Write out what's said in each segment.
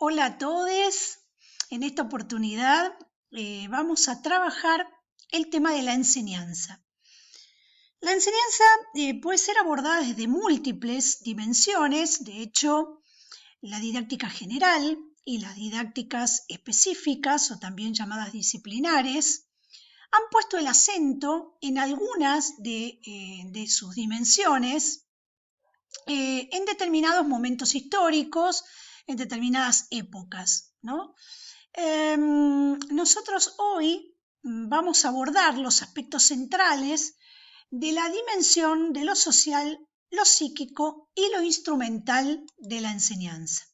Hola a todos. En esta oportunidad vamos a trabajar el tema de la enseñanza. La enseñanza puede ser abordada desde múltiples dimensiones. De hecho, la didáctica general y las didácticas específicas o también llamadas disciplinares han puesto el acento en algunas de sus dimensiones en determinados momentos históricos, en determinadas épocas, ¿no? Nosotros hoy vamos a abordar los aspectos centrales de la dimensión de lo social, lo psíquico y lo instrumental de la enseñanza.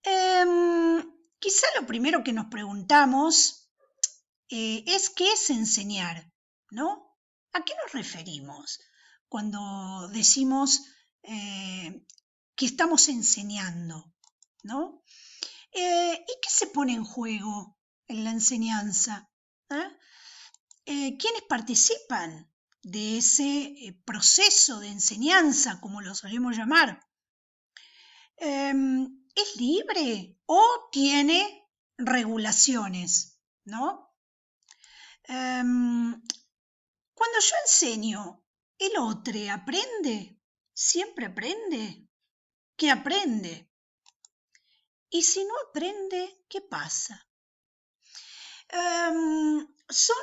Quizá lo primero que nos preguntamos es ¿qué es enseñar? ¿No? ¿A qué nos referimos cuando decimos que estamos enseñando? ¿No? ¿Y qué se pone en juego en la enseñanza? ¿Quiénes participan de ese proceso de enseñanza, como lo solemos llamar? ¿Es libre o tiene regulaciones? ¿No? Cuando yo enseño, ¿el otro aprende? ¿Siempre aprende? ¿Qué aprende? Y si no aprende, ¿qué pasa? Son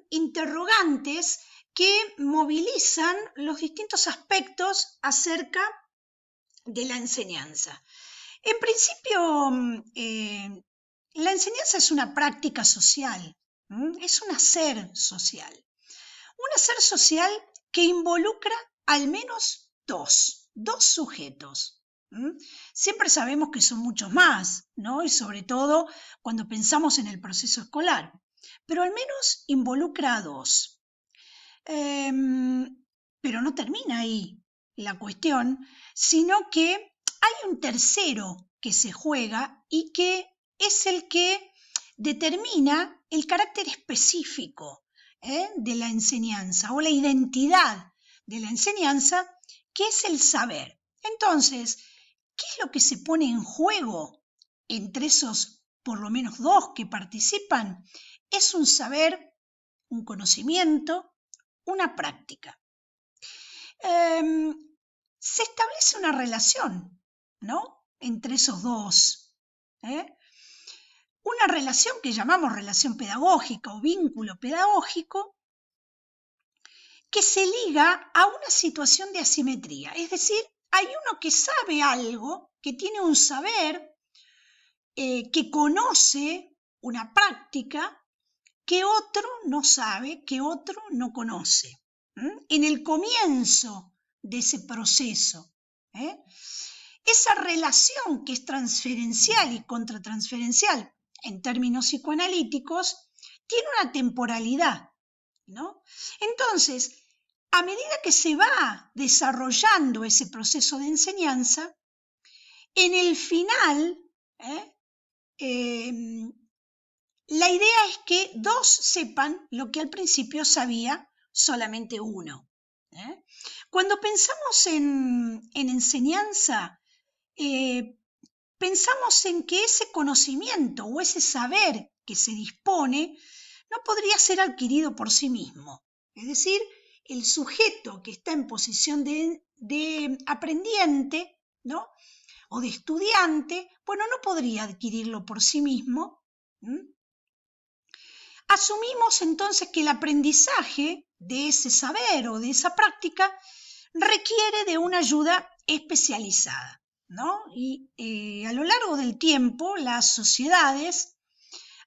interrogantes que movilizan los distintos aspectos acerca de la enseñanza. En principio, la enseñanza es una práctica social, es un hacer social. Un hacer social que involucra al menos dos sujetos. Siempre sabemos que son muchos más, ¿no? Y sobre todo cuando pensamos en el proceso escolar, pero al menos involucra a dos. Pero no termina ahí la cuestión, sino que hay un tercero que se juega y que es el que determina el carácter específico de la enseñanza o la identidad de la enseñanza, que es el saber. Entonces, ¿qué es lo que se pone en juego entre esos por lo menos dos que participan? Es un saber, un conocimiento, una práctica. Se establece una relación, ¿no? Entre esos dos. Una relación que llamamos relación pedagógica o vínculo pedagógico, que se liga a una situación de asimetría. Es decir, hay uno que sabe algo, que tiene un saber, que conoce una práctica, que otro no sabe, que otro no conoce. En el comienzo de ese proceso, esa relación que es transferencial y contratransferencial en términos psicoanalíticos tiene una temporalidad, ¿no? Entonces, a medida que se va desarrollando ese proceso de enseñanza, en el final, la idea es que dos sepan lo que al principio sabía solamente uno. Cuando pensamos en enseñanza, pensamos en que ese conocimiento o ese saber que se dispone no podría ser adquirido por sí mismo. Es decir, el sujeto que está en posición de aprendiente, ¿no? O de estudiante, bueno, no podría adquirirlo por sí mismo. Asumimos entonces que el aprendizaje de ese saber o de esa práctica requiere de una ayuda especializada, ¿no? Y a lo largo del tiempo las sociedades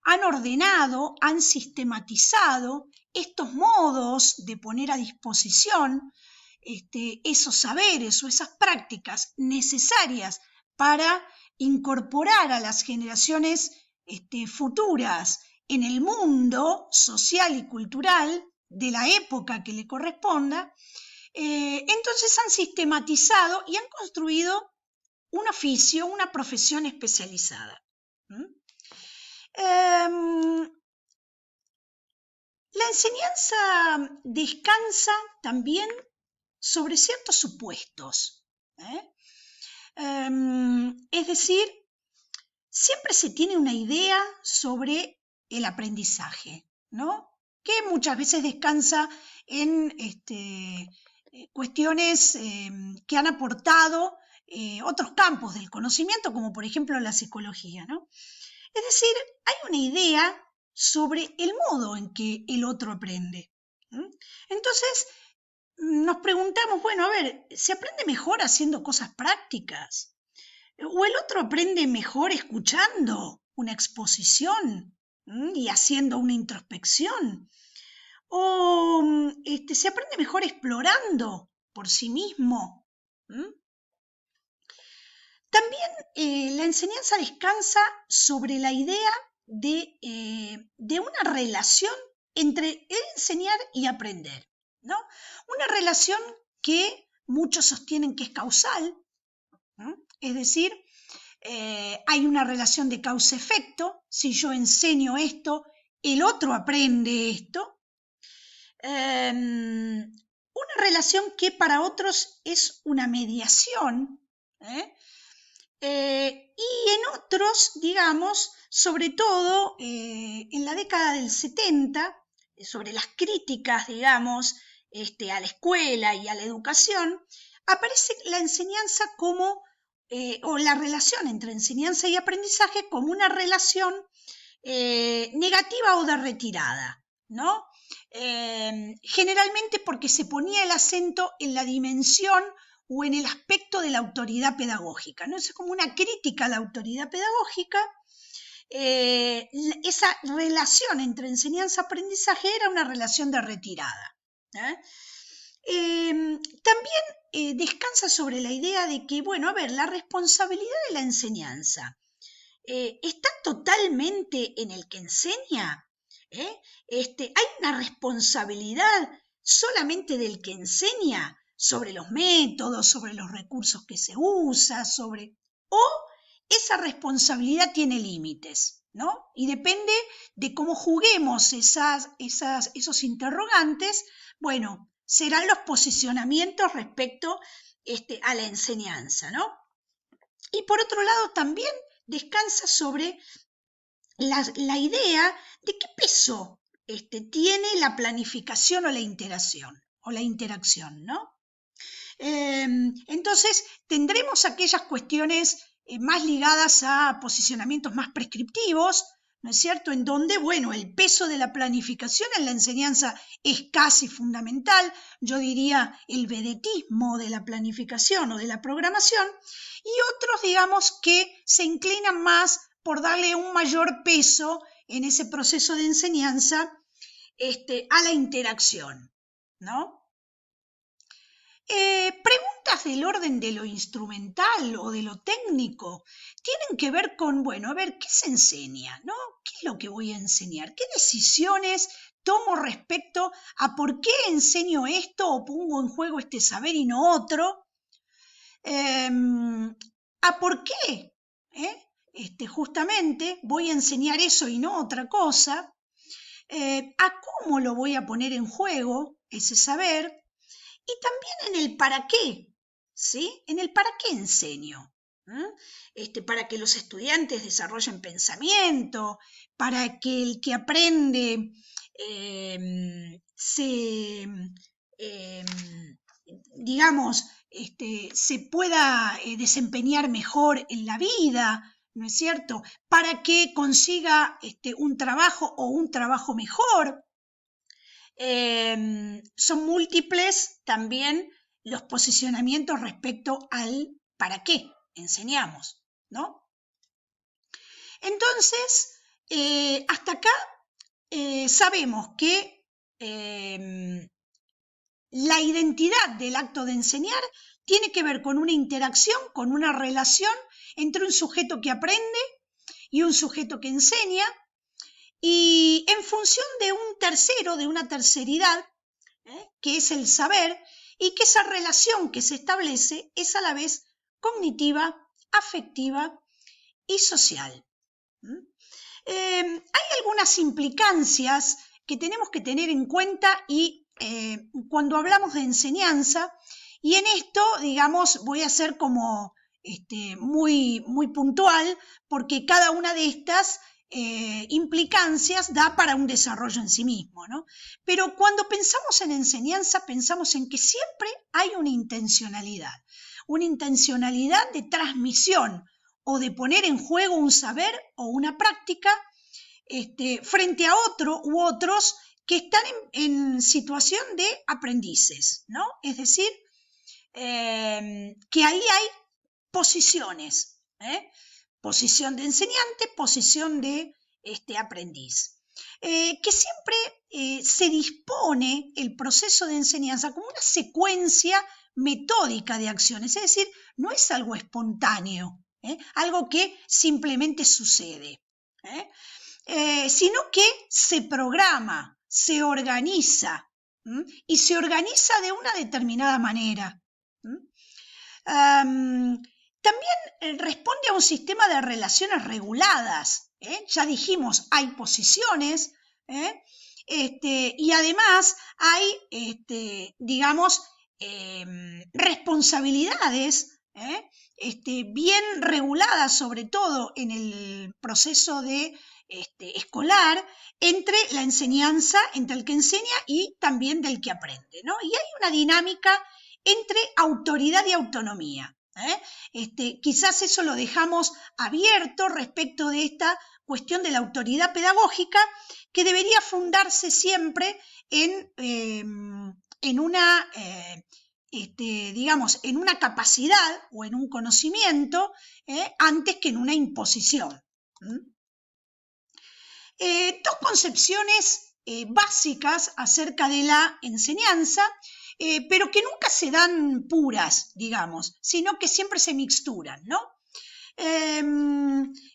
han ordenado, han sistematizado estos modos de poner a disposición esos saberes o esas prácticas necesarias para incorporar a las generaciones futuras en el mundo social y cultural de la época que le corresponda. Entonces han sistematizado y han construido un oficio, una profesión especializada. La enseñanza descansa también sobre ciertos supuestos. es decir, siempre se tiene una idea sobre el aprendizaje, ¿no? Que muchas veces descansa en cuestiones que han aportado otros campos del conocimiento, como por ejemplo la psicología, ¿no? Es decir, hay una idea sobre el modo en que el otro aprende. Entonces, nos preguntamos, bueno, a ver, ¿se aprende mejor haciendo cosas prácticas? ¿O el otro aprende mejor escuchando una exposición y haciendo una introspección? ¿O se aprende mejor explorando por sí mismo? También la enseñanza descansa sobre la idea de una relación entre el enseñar y aprender, ¿no? Una relación que muchos sostienen que es causal, ¿no? Es decir, hay una relación de causa-efecto. Si yo enseño esto, el otro aprende esto. Una relación que para otros es una mediación, y en otros, digamos, sobre todo en la década del 70, sobre las críticas, digamos, a la escuela y a la educación, aparece la enseñanza como, o la relación entre enseñanza y aprendizaje como una relación negativa o de retirada, ¿no? Generalmente porque se ponía el acento en la dimensión o en el aspecto de la autoridad pedagógica, ¿no? Es como una crítica a la autoridad pedagógica. Esa relación entre enseñanza-aprendizaje era una relación de retirada. También descansa sobre la idea de que, bueno, a ver, la responsabilidad de la enseñanza está totalmente en el que enseña. Hay una responsabilidad solamente del que enseña sobre los métodos, sobre los recursos que se usa, o esa responsabilidad tiene límites, ¿no? Y depende de cómo juguemos esos interrogantes, bueno, serán los posicionamientos respecto a la enseñanza, ¿no? Y por otro lado también descansa sobre la idea de qué peso tiene la planificación o la interacción, ¿no? Entonces, tendremos aquellas cuestiones más ligadas a posicionamientos más prescriptivos, ¿no es cierto? En donde, bueno, el peso de la planificación en la enseñanza es casi fundamental, yo diría el vedetismo de la planificación o de la programación, y otros, digamos, que se inclinan más por darle un mayor peso en ese proceso de enseñanza a la interacción, ¿no? Preguntas del orden de lo instrumental o de lo técnico tienen que ver con, bueno, a ver, ¿qué se enseña? ¿No? ¿Qué es lo que voy a enseñar? ¿Qué decisiones tomo respecto a por qué enseño esto o pongo en juego este saber y no otro? ¿A por qué? Justamente voy a enseñar eso y no otra cosa. ¿A cómo lo voy a poner en juego ese saber? Y también en el para qué, ¿sí? En el para qué enseño. Para que los estudiantes desarrollen pensamiento, para que el que aprende digamos, se pueda desempeñar mejor en la vida, ¿no es cierto? Para que consiga un trabajo o un trabajo mejor. Son múltiples también los posicionamientos respecto al para qué enseñamos, ¿no? Entonces, hasta acá sabemos que la identidad del acto de enseñar tiene que ver con una interacción, con una relación entre un sujeto que aprende y un sujeto que enseña, y en función de un tercero, de una terceridad, que es el saber, y que esa relación que se establece es a la vez cognitiva, afectiva y social. Hay algunas implicancias que tenemos que tener en cuenta y cuando hablamos de enseñanza, y en esto, digamos, voy a hacer como muy puntual, porque cada una de estas implicancias da para un desarrollo en sí mismo, ¿no? Pero cuando pensamos en enseñanza, pensamos en que siempre hay una intencionalidad de transmisión o de poner en juego un saber o una práctica frente a otro u otros que están en situación de aprendices, ¿no? Es decir, que ahí hay posiciones, posición de enseñante, posición de aprendiz, que siempre se dispone el proceso de enseñanza como una secuencia metódica de acciones, es decir, no es algo espontáneo, algo que simplemente sucede, sino que se programa, se organiza, y se organiza de una determinada manera. También responde a un sistema de relaciones reguladas. Ya dijimos, hay posiciones, y además hay, digamos, responsabilidades bien reguladas, sobre todo en el proceso de escolar, entre la enseñanza, entre el que enseña y también del que aprende, ¿no? Y hay una dinámica entre autoridad y autonomía. Quizás eso lo dejamos abierto respecto de esta cuestión de la autoridad pedagógica, que debería fundarse siempre en una, digamos, en una capacidad o en un conocimiento, antes que en una imposición. Dos concepciones básicas acerca de la enseñanza, pero que nunca se dan puras, digamos, sino que siempre se mixturan, ¿no?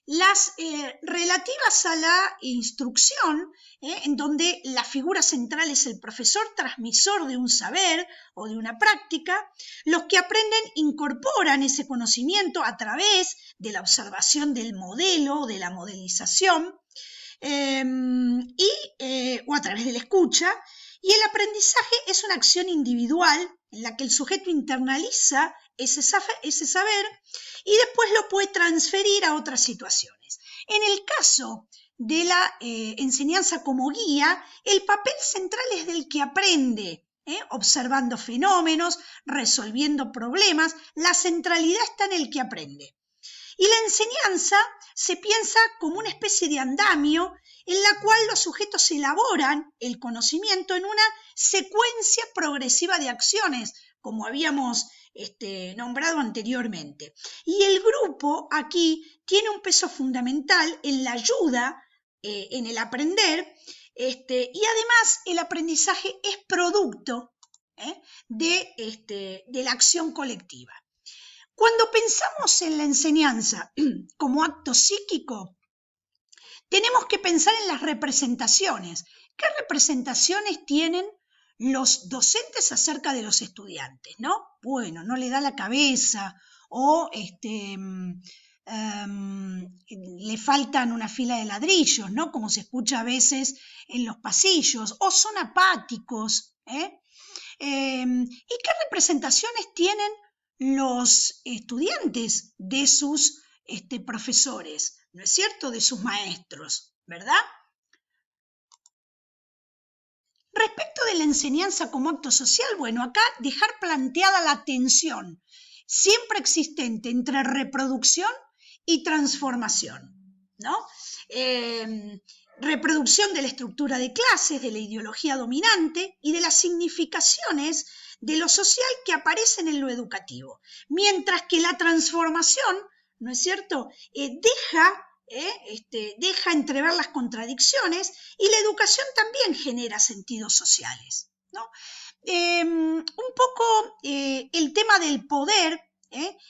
Las relativas a la instrucción, en donde la figura central es el profesor transmisor de un saber o de una práctica, los que aprenden incorporan ese conocimiento a través de la observación del modelo, de la modelización, o a través de la escucha, y el aprendizaje es una acción individual en la que el sujeto internaliza ese saber y después lo puede transferir a otras situaciones. En el caso de la enseñanza como guía, el papel central es del que aprende, observando fenómenos, resolviendo problemas, la centralidad está en el que aprende. Y la enseñanza se piensa como una especie de andamio en la cual los sujetos elaboran el conocimiento en una secuencia progresiva de acciones, como habíamos nombrado anteriormente. Y el grupo aquí tiene un peso fundamental en la ayuda, en el aprender, y además el aprendizaje es producto de la acción colectiva. Cuando pensamos en la enseñanza como acto psíquico, tenemos que pensar en las representaciones. ¿Qué representaciones tienen los docentes acerca de los estudiantes, no? Bueno, no le da la cabeza, o le faltan una fila de ladrillos, ¿no? Como se escucha a veces en los pasillos, o son apáticos, ¿y qué representaciones tienen los estudiantes de sus profesores, ¿no es cierto?, de sus maestros, ¿verdad? Respecto de la enseñanza como acto social, bueno, acá dejar planteada la tensión siempre existente entre reproducción y transformación, ¿no? Reproducción de la estructura de clases, de la ideología dominante y de las significaciones de lo social que aparecen en lo educativo, mientras que la transformación, ¿no es cierto?, deja entrever las contradicciones, y la educación también genera sentidos sociales, ¿no? Un poco el tema del poder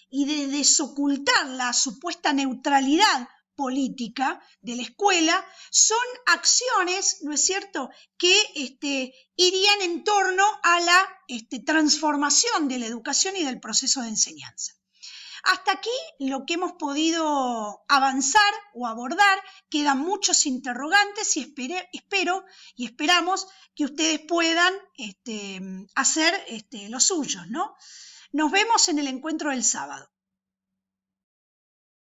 y de desocultar la supuesta neutralidad política de la escuela son acciones, ¿no es cierto?, que irían en torno a la transformación de la educación y del proceso de enseñanza. Hasta aquí lo que hemos podido avanzar o abordar. Quedan muchos interrogantes y espero y esperamos que ustedes puedan hacer los suyos, ¿no? Nos vemos en el encuentro del sábado.